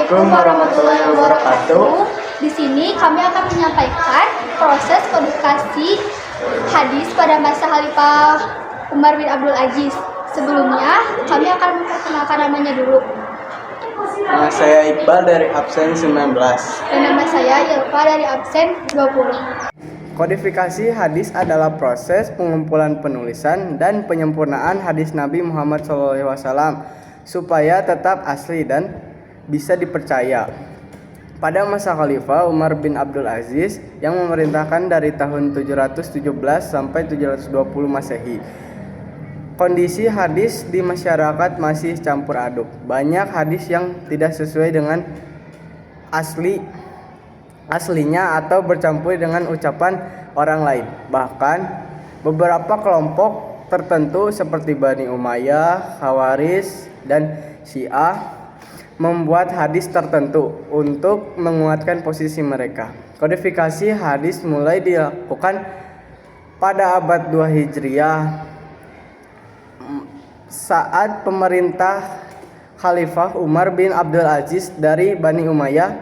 Assalamualaikum warahmatullahi wabarakatuh. Di sini kami akan menyampaikan proses kodifikasi hadis pada masa Khalifah Umar bin Abdul Aziz. Sebelumnya, kami akan memperkenalkan namanya dulu. Nama saya Iqbal dari absen 19. Dan nama saya Yelva dari absen 20. Kodifikasi hadis adalah proses pengumpulan penulisan dan penyempurnaan hadis Nabi Muhammad SAW supaya tetap asli dan bisa dipercaya. Pada masa Khalifah Umar bin Abdul Aziz yang memerintahkan dari tahun 717 sampai 720 Masehi, kondisi hadis di masyarakat masih campur aduk. Banyak hadis yang tidak sesuai dengan aslinya atau bercampur dengan ucapan orang lain. Bahkan beberapa kelompok tertentu seperti Bani Umayyah, Khawarij, dan Syiah membuat hadis tertentu untuk menguatkan posisi mereka. Kodifikasi hadis mulai dilakukan pada abad 2 Hijriah saat pemerintah Khalifah Umar bin Abdul Aziz dari Bani Umayyah.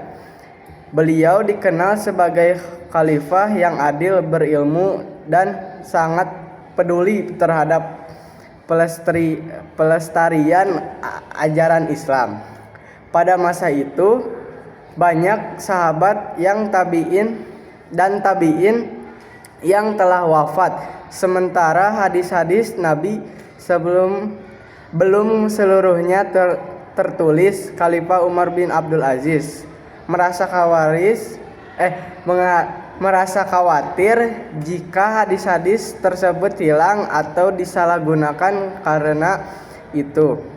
Beliau dikenal sebagai khalifah yang adil, berilmu, dan sangat peduli terhadap pelestarian ajaran Islam. Pada masa itu, banyak sahabat yang tabi'in yang telah wafat, sementara hadis-hadis Nabi belum seluruhnya tertulis. Khalifah Umar bin Abdul Aziz merasa khawatir jika hadis-hadis tersebut hilang atau disalahgunakan. Karena itu,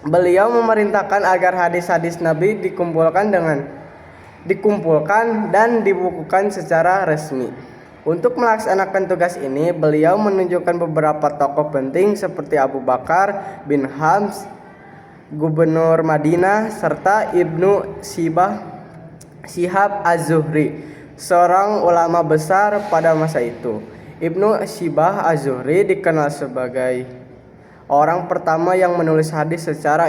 beliau memerintahkan agar hadis-hadis Nabi dikumpulkan dan dibukukan secara resmi. Untuk melaksanakan tugas ini, beliau menunjukkan beberapa tokoh penting seperti Abu Bakar bin Hams, Gubernur Madinah, serta Ibnu Syihab Az-Zuhri, seorang ulama besar pada masa itu. Ibnu Syihab Az-Zuhri dikenal sebagai orang pertama yang menulis hadis secara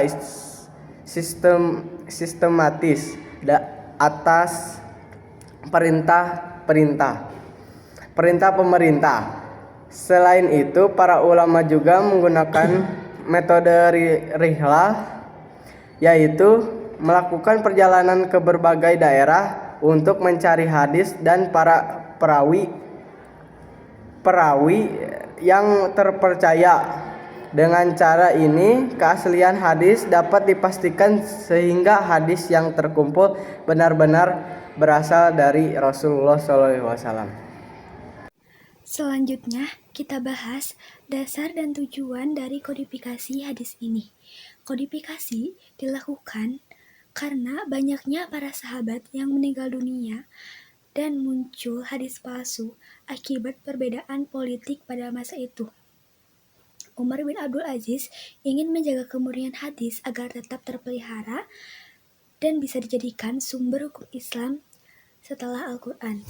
sistematis atas perintah pemerintah. Selain itu, para ulama juga menggunakan metode rihlah, yaitu melakukan perjalanan ke berbagai daerah untuk mencari hadis dan para perawi yang terpercaya. Dengan cara ini, keaslian hadis dapat dipastikan sehingga hadis yang terkumpul benar-benar berasal dari Rasulullah SAW. Selanjutnya, kita bahas dasar dan tujuan dari kodifikasi hadis ini. Kodifikasi dilakukan karena banyaknya para sahabat yang meninggal dunia dan muncul hadis palsu akibat perbedaan politik pada masa itu. Umar bin Abdul Aziz ingin menjaga kemurnian hadis agar tetap terpelihara dan bisa dijadikan sumber hukum Islam setelah Al-Quran.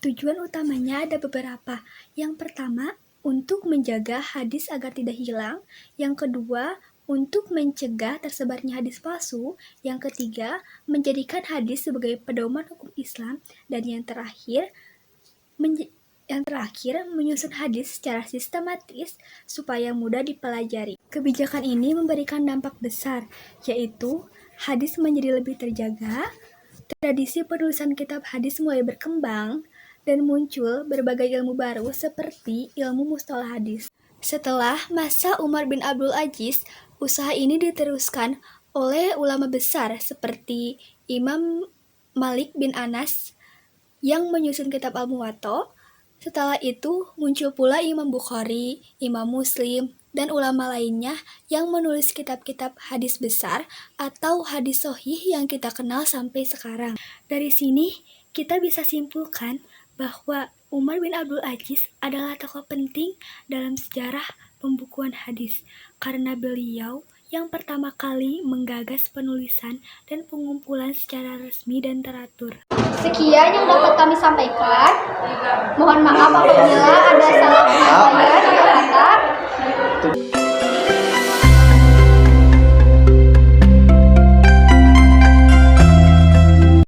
Tujuan utamanya ada beberapa. Yang pertama, untuk menjaga hadis agar tidak hilang. Yang kedua, untuk mencegah tersebarnya hadis palsu. Yang ketiga, menjadikan hadis sebagai pedoman hukum Islam. Dan yang terakhir, menyusun hadis secara sistematis supaya mudah dipelajari. Kebijakan ini memberikan dampak besar, yaitu hadis menjadi lebih terjaga, tradisi penulisan kitab hadis mulai berkembang, dan muncul berbagai ilmu baru seperti ilmu mustalah hadis. Setelah masa Umar bin Abdul Aziz, usaha ini diteruskan oleh ulama besar seperti Imam Malik bin Anas yang menyusun kitab Al-Muwatta. Setelah itu muncul pula Imam Bukhari, Imam Muslim, dan ulama lainnya yang menulis kitab-kitab hadis besar atau hadis sahih yang kita kenal sampai sekarang. Dari sini kita bisa simpulkan bahwa Umar bin Abdul Aziz adalah tokoh penting dalam sejarah pembukuan hadis karena beliau yang pertama kali menggagas penulisan dan pengumpulan secara resmi dan teratur. Sekian yang dapat kami sampaikan. Mohon maaf apabila ada salah kata